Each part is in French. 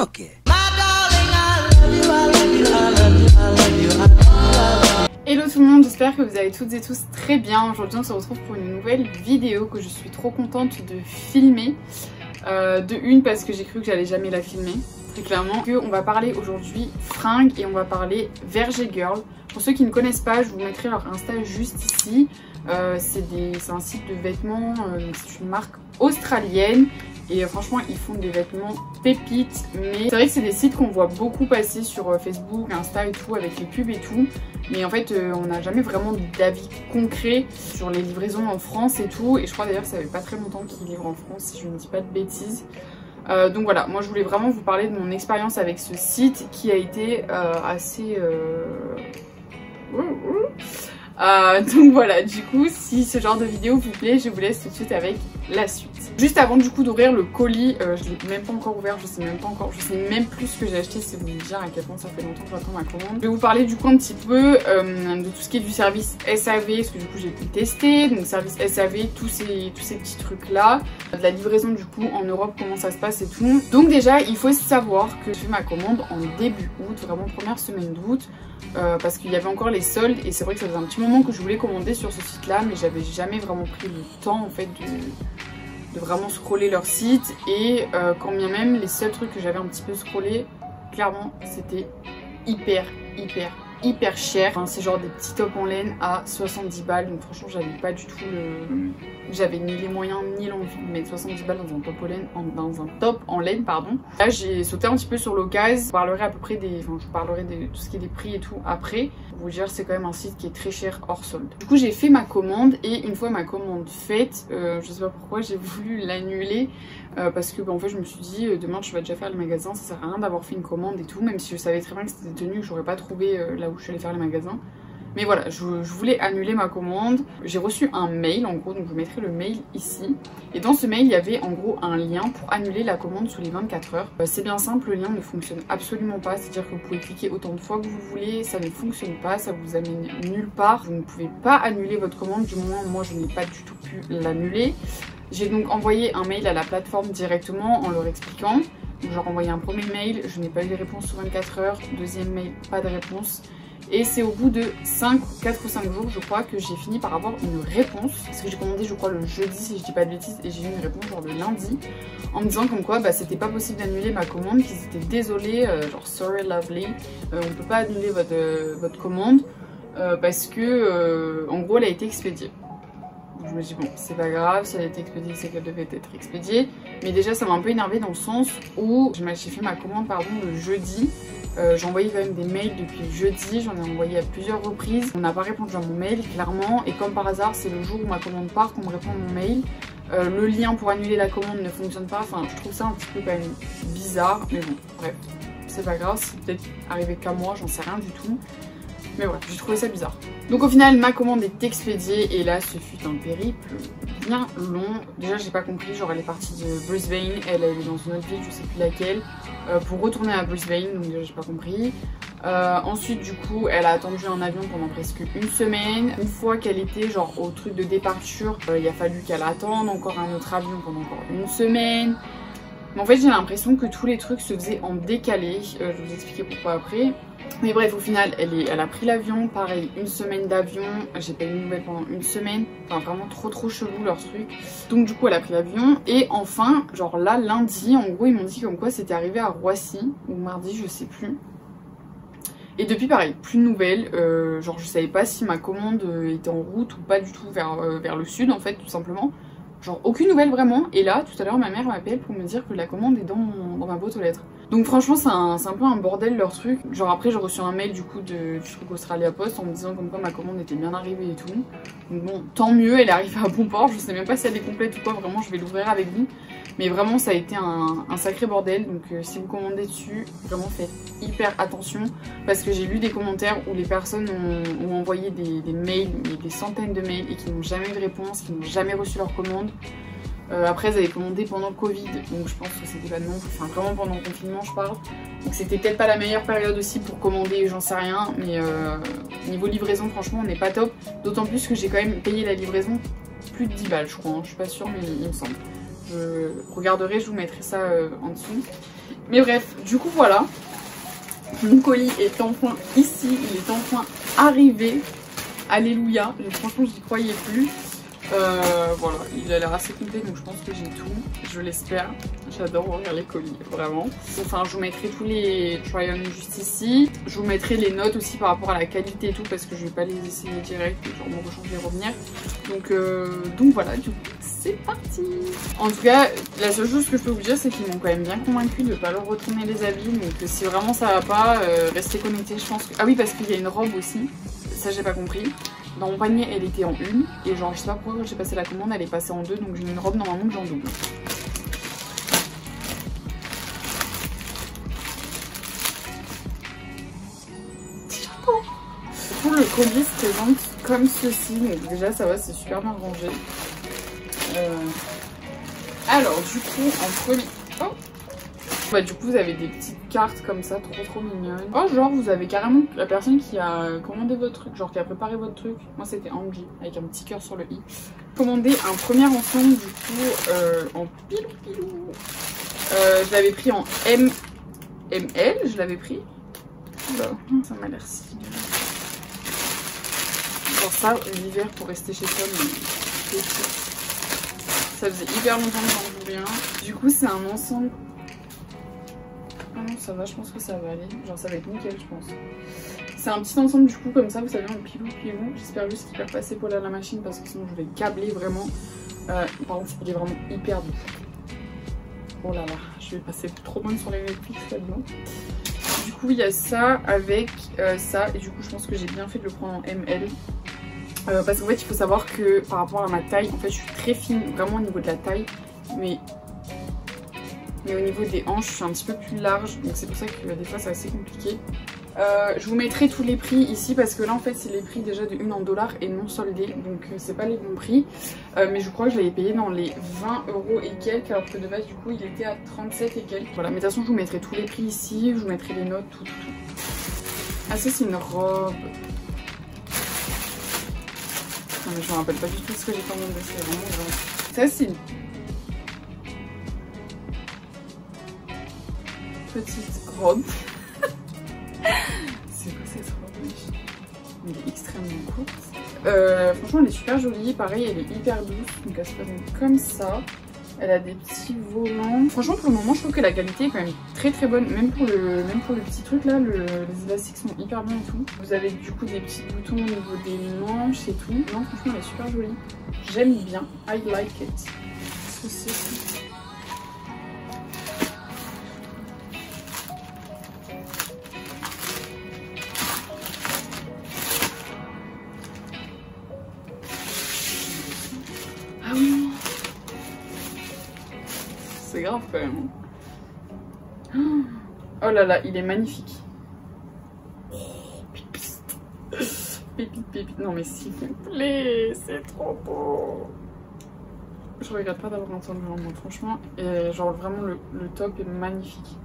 Ok. Hello tout le monde, j'espère que vous allez toutes et tous très bien. Aujourd'hui on se retrouve pour une nouvelle vidéo que je suis trop contente de filmer. De une parce que j'ai cru que j'allais jamais la filmer, très clairement. On va parler aujourd'hui fringues et on va parler Verger Girl. Pour ceux qui ne connaissent pas, je vous mettrai leur Insta juste ici. C'est un site de vêtements, c'est une marque australienne. Et franchement ils font des vêtements pépites. Mais c'est vrai que c'est des sites qu'on voit beaucoup passer sur Facebook, Insta et tout, avec les pubs et tout. Mais en fait on n'a jamais vraiment d'avis concret sur les livraisons en France et tout. Et je crois d'ailleurs que ça fait pas très longtemps qu'ils livrent en France si je ne dis pas de bêtises. Donc voilà, moi je voulais vraiment vous parler de mon expérience avec ce site qui a été assez... donc voilà, du coup si ce genre de vidéo vous plaît, je vous laisse tout de suite avec la suite. Juste avant du coup d'ouvrir le colis, je l'ai même pas encore ouvert, je sais même plus ce que j'ai acheté, c'est vous dire à quel point ça fait longtemps que j'attends ma commande. Je vais vous parler du coup un petit peu de tout ce qui est du service SAV, parce que du coup j'ai pu tester, donc service SAV, tous ces petits trucs là, de la livraison du coup en Europe, comment ça se passe et tout. Donc déjà il faut savoir que j'ai fait ma commande en début août, vraiment première semaine d'août. Parce qu'il y avait encore les soldes et c'est vrai que ça faisait un petit moment que je voulais commander sur ce site là, mais j'avais jamais vraiment pris le temps en fait de vraiment scroller leur site. Et quand bien même les seuls trucs que j'avais un petit peu scrollé, clairement c'était hyper cher. Enfin, c'est genre des petits tops en laine à 70 balles, donc franchement j'avais pas du tout j'avais ni les moyens ni l'envie de mettre 70 balles dans un top en laine, pardon. Là j'ai sauté un petit peu sur l'occasion. Je parlerai à peu près je parlerai de tout ce qui est des prix et tout après. Pour vous dire, c'est quand même un site qui est très cher hors solde. Du coup j'ai fait ma commande et une fois ma commande faite, je sais pas pourquoi j'ai voulu l'annuler. Parce que en fait je me suis dit demain tu vas déjà faire les magasins, ça sert à rien d'avoir fait une commande et tout, même si je savais très bien que c'était des tenues que j'aurais pas trouvé là où je suis allée faire les magasins. Mais voilà, je voulais annuler ma commande. J'ai reçu un mail en gros, donc je vous mettrai le mail ici. Et dans ce mail il y avait en gros un lien pour annuler la commande sous les 24 heures. C'est bien simple, le lien ne fonctionne absolument pas, c'est à dire que vous pouvez cliquer autant de fois que vous voulez, ça ne fonctionne pas, ça vous amène nulle part. Vous ne pouvez pas annuler votre commande, du moins moi je n'ai pas du tout pu l'annuler. J'ai donc envoyé un mail à la plateforme directement en leur expliquant. Donc j'ai renvoyé un premier mail, je n'ai pas eu de réponse sur 24 heures. Deuxième mail, pas de réponse. Et c'est au bout de 4 ou 5 jours, je crois, que j'ai fini par avoir une réponse. Parce que j'ai commandé, je crois, le jeudi, si je dis pas de bêtises, et j'ai eu une réponse genre le lundi. En me disant comme quoi, c'était pas possible d'annuler ma commande, qu'ils étaient désolés, genre sorry lovely, on peut pas annuler votre commande, parce que, en gros, elle a été expédiée. Je me dis bon c'est pas grave, si elle a été expédiée c'est qu'elle devait être expédiée. Mais déjà ça m'a un peu énervée dans le sens où j'ai fait ma commande le jeudi. J'ai envoyé quand même des mails depuis le jeudi, j'en ai envoyé à plusieurs reprises. On n'a pas répondu à mon mail clairement et comme par hasard c'est le jour où ma commande part qu'on me répond à mon mail. Le lien pour annuler la commande ne fonctionne pas, enfin je trouve ça un petit peu quand même bizarre. Mais bon bref, c'est pas grave, c'est peut-être arrivé qu'à moi, j'en sais rien du tout. Mais voilà, j'ai trouvé ça bizarre. Donc au final, ma commande est expédiée et là, ce fut un périple bien long. Déjà, j'ai pas compris, genre elle est partie de Brisbane, elle est dans une autre ville, je sais plus laquelle, pour retourner à Brisbane, donc déjà j'ai pas compris. Ensuite, du coup, elle a attendu un avion pendant presque une semaine. Une fois qu'elle était genre au truc de départure, il a fallu qu'elle attende encore un autre avion pendant encore une semaine. Mais en fait, j'ai l'impression que tous les trucs se faisaient en décalé. Je vais vous expliquer pourquoi après. Mais bref, au final, elle a pris l'avion. Pareil, une semaine d'avion. J'ai pas eu de nouvelles pendant une semaine. Enfin, vraiment trop chelou leur truc. Donc du coup, elle a pris l'avion. Et enfin, genre là, lundi, en gros, ils m'ont dit comme quoi c'était arrivé à Roissy. Ou mardi, je sais plus. Et depuis, pareil, plus de nouvelles. Genre, je savais pas si ma commande était en route ou pas du tout vers le sud, en fait, tout simplement. Genre aucune nouvelle vraiment. Et là tout à l'heure ma mère m'appelle pour me dire que la commande est dans ma boîte aux lettres. Donc franchement c'est un peu un bordel leur truc. Genre après j'ai reçu un mail du coup du truc Australia Post en me disant comme quoi ma commande était bien arrivée et tout. Donc bon tant mieux, elle est arrivée à bon port. Je sais même pas si elle est complète ou quoi, vraiment je vais l'ouvrir avec vous. Mais vraiment ça a été un sacré bordel. Donc si vous commandez dessus, vraiment faites hyper attention. Parce que j'ai lu des commentaires où les personnes ont envoyé des mails, des centaines de mails et qui n'ont jamais eu de réponse, qui n'ont jamais reçu leur commande. Après elles avaient commandé pendant le Covid, donc je pense que c'était pas non, enfin vraiment pendant le confinement je parle. Donc c'était peut-être pas la meilleure période aussi pour commander, j'en sais rien. Mais niveau livraison franchement on n'est pas top. D'autant plus que j'ai quand même payé la livraison plus de 10 balles je crois, hein. Je suis pas sûre mais il me semble. Je regarderai, je vous mettrai ça en dessous. Mais bref, du coup voilà. Mon colis est enfin ici, il est enfin arrivé. Alléluia, franchement j'y croyais plus. Voilà, il a l'air assez complet donc je pense que j'ai tout, je l'espère. J'adore ouvrir les colis, vraiment. Enfin, je vous mettrai tous les try-on juste ici. Je vous mettrai les notes aussi par rapport à la qualité et tout parce que je vais pas les essayer direct, genre mon rechange vais revenir. Donc voilà, du coup, c'est parti. En tout cas, la seule chose que je peux vous dire, c'est qu'ils m'ont quand même bien convaincu de pas leur retourner les habits. Donc si vraiment ça va pas, restez connectés, je pense que... Ah oui, parce qu'il y a une robe aussi, ça j'ai pas compris. Dans mon panier, elle était en une. Et genre, je sais pas pourquoi quand j'ai passé la commande, elle est passée en deux. Donc j'ai une robe normalement que j'en double. Du coup, le colis se présente comme ceci. Donc déjà, ça va, c'est super bien rangé. Alors, du coup, en premier... Oh, bah, du coup, vous avez des petites cartes comme ça, trop mignonnes. Oh, genre, vous avez carrément la personne qui a commandé votre truc, genre qui a préparé votre truc. Moi, c'était Angie, avec un petit cœur sur le i. Commandé un premier ensemble, du coup, en pilou. Je l'avais pris en ML, je l'avais pris. Oula, ça m'a l'air si bien. Genre ça, l'hiver pour rester chez toi, mais ça faisait hyper longtemps que j'en voulais un. Du coup, c'est un ensemble. Ah non, ça va, je pense que ça va aller. Genre, ça va être nickel, je pense. C'est un petit ensemble, du coup, comme ça, vous savez, en pilou. J'espère juste qu'il va passer pour la machine parce que sinon, je vais câbler vraiment. Par contre, il est vraiment hyper doux. Oh là là, je vais passer trop bonne sur les Netflix là-dedans. Du coup, il y a ça avec ça. Et du coup, je pense que j'ai bien fait de le prendre en ML. Parce qu'en fait, il faut savoir que par rapport à ma taille, en fait, je suis très fine, vraiment au niveau de la taille. Mais au niveau des hanches, je suis un petit peu plus large. Donc c'est pour ça que des fois, c'est assez compliqué. Je vous mettrai tous les prix ici parce que là, en fait, c'est les prix déjà de une en dollars et non soldés. Donc c'est pas les bons prix. Mais je crois que je l'avais payé dans les 20 € et quelques. Alors que de base, du coup, il était à 37 et quelques. Voilà, mais de toute façon, je vous mettrai tous les prix ici. Je vous mettrai les notes, tout. Ah, ça, c'est une robe. Non, mais je me rappelle pas du tout ce que j'ai commandé. C'est vraiment genre... Ça, c'est une petite robe. C'est quoi cette robe? Elle est extrêmement courte. Franchement, elle est super jolie. Pareil, elle est hyper douce. Donc, elle se présente comme ça. Elle a des petits volants. Franchement, pour le moment, je trouve que la qualité est quand même très bonne. Même pour le petit truc là, les élastiques sont hyper bien et tout. Vous avez du coup des petits boutons au niveau des manches et tout. Non, franchement, elle est super jolie. J'aime bien. I like it. Ceci. Ah oui. C'est grave quand même. Oh là là, il est magnifique. Pépite. Non mais s'il vous plaît, c'est trop beau. Je regrette pas d'avoir entendu le mot, franchement. Et genre vraiment le top est magnifique.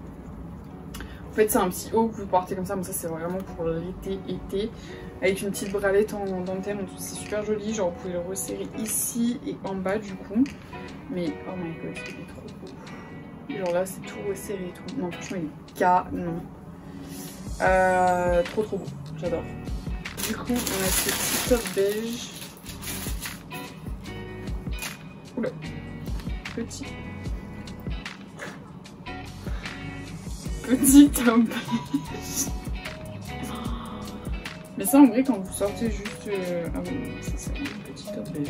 En fait c'est un petit haut que vous portez comme ça, mais ça c'est vraiment pour l'été. Avec une petite bralette en dentelle, c'est super joli. Genre vous pouvez le resserrer ici et en bas du coup. Mais oh my god, il est trop beau. Genre là c'est tout resserré et tout. Non franchement il est canon. Trop beau, j'adore. Du coup on a ce petit top beige. Oula, petit top beige. Mais ça en vrai quand vous sortez juste... Ah oui, ça c'est un petit top beige.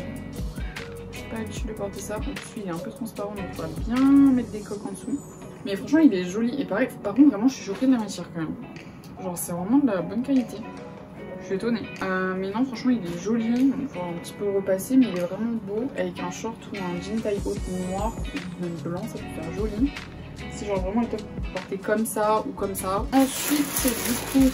Pas l'habitude de porter ça, en plus il est un peu transparent donc il faudra bien mettre des coques en dessous. Mais franchement il est joli et pareil, par contre vraiment je suis choquée de la matière quand même. Genre c'est vraiment de la bonne qualité. Je suis étonnée. Mais non franchement il est joli, on va un petit peu le repasser mais il est vraiment beau avec un short ou un jean taille haute noir ou même blanc, ça peut faire joli. C'est genre vraiment le top porté comme ça ou comme ça. Ensuite du coup...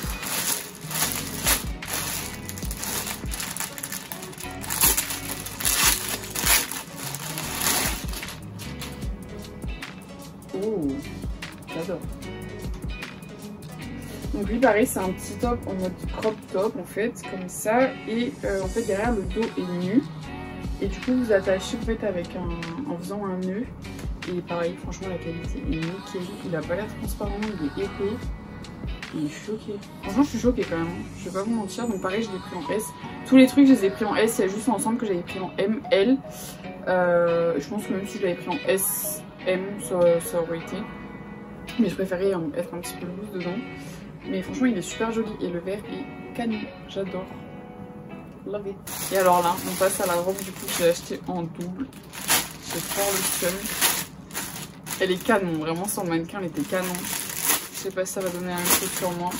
Oh, j'adore. Donc lui pareil c'est un petit top en mode crop top en fait comme ça et en fait derrière le dos est nu et du coup vous attachez en fait avec en faisant un nœud Et pareil, franchement la qualité est nickel. Il a pas l'air transparent, il est épais. Et je suis choquée. Franchement je suis choquée quand même, je vais pas vous mentir. Donc pareil je l'ai pris en S. Tous les trucs je les ai pris en S, il y a juste ensemble que j'avais pris en M, L. Je pense que même si je l'avais pris en S, M ça aurait été. Mais je préférais être un petit peu loose dedans. Mais franchement il est super joli et le vert est canon, j'adore. Love it. Et alors là on passe à la robe du coup que j'ai acheté en double. J'ai fort le seum. Elle est canon, vraiment sur le mannequin elle était canon. Je sais pas si ça va donner la même chose sur moi.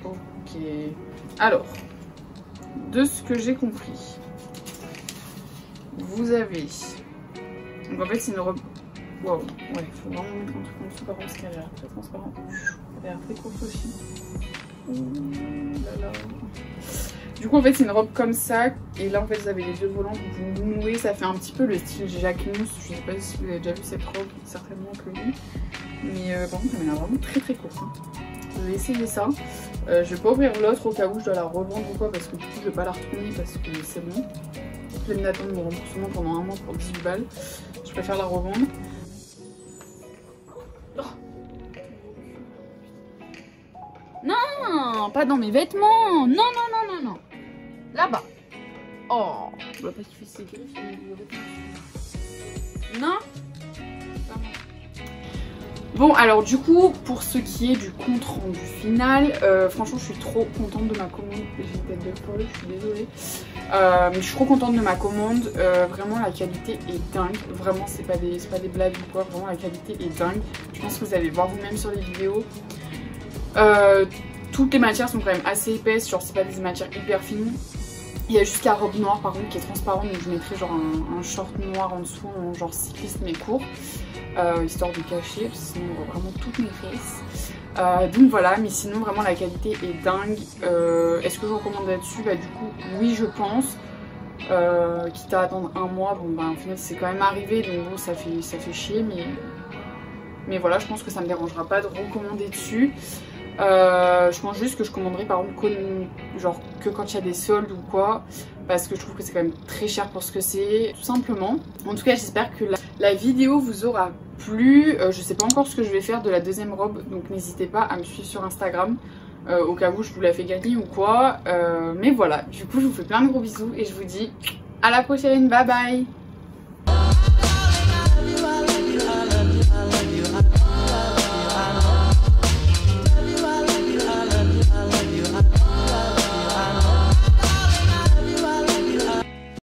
Ok. Alors, de ce que j'ai compris, vous avez... Donc en fait c'est une robe... Waouh, ouais, il faut vraiment mettre un truc en dessous par contre parce qu'elle a l'air très transparente. Elle a l'air très courte aussi. Ouh là là. Du coup en fait c'est une robe comme ça et là en fait vous avez les deux volants que vous nouez, ça fait un petit peu le style Jacques Mousse, je sais pas si vous avez déjà vu cette robe, certainement que oui, mais par contre elle m'a l'air vraiment très courte. Hein. Je vais essayer ça, je vais pas ouvrir l'autre au cas où je dois la revendre ou quoi parce que du coup je vais pas la retourner parce que c'est bon. Je vais d'attendre mon remboursement pendant un mois pour 18 balles, je préfère la revendre. Non, pas dans mes vêtements. Non. Là-bas. Oh. Je vois pas qu'il fait ses griffes. Non. Bon, alors du coup, pour ce qui est du compte rendu final, franchement, je suis trop contente de ma commande. J'ai une tête de folle, je suis désolée. Mais je suis trop contente de ma commande. Vraiment, la qualité est dingue. Vraiment, c'est pas des blagues ou quoi. Vraiment, la qualité est dingue. Je pense que vous allez voir vous-même sur les vidéos. Toutes les matières sont quand même assez épaisses, genre c'est pas des matières hyper fines. Il y a juste la robe noire par contre qui est transparente, donc je mettrai genre un short noir en dessous, en genre cycliste mais court, histoire de cacher, parce que sinon on voit vraiment toutes mes fesses. Donc voilà, mais sinon vraiment la qualité est dingue. Est-ce que je recommande là-dessus? Bah du coup oui je pense. Quitte à attendre un mois, bon bah au final c'est quand même arrivé, donc bon ça fait chier, mais voilà, je pense que ça me dérangera pas de recommander dessus. Je pense juste que je commanderai par exemple que quand il y a des soldes ou quoi, parce que je trouve que c'est quand même très cher pour ce que c'est, tout simplement. En tout cas j'espère que la vidéo vous aura plu. Je sais pas encore ce que je vais faire de la deuxième robe, donc n'hésitez pas à me suivre sur Instagram au cas où je vous la fais gagner ou quoi. Mais voilà, du coup je vous fais plein de gros bisous et je vous dis à la prochaine, bye bye.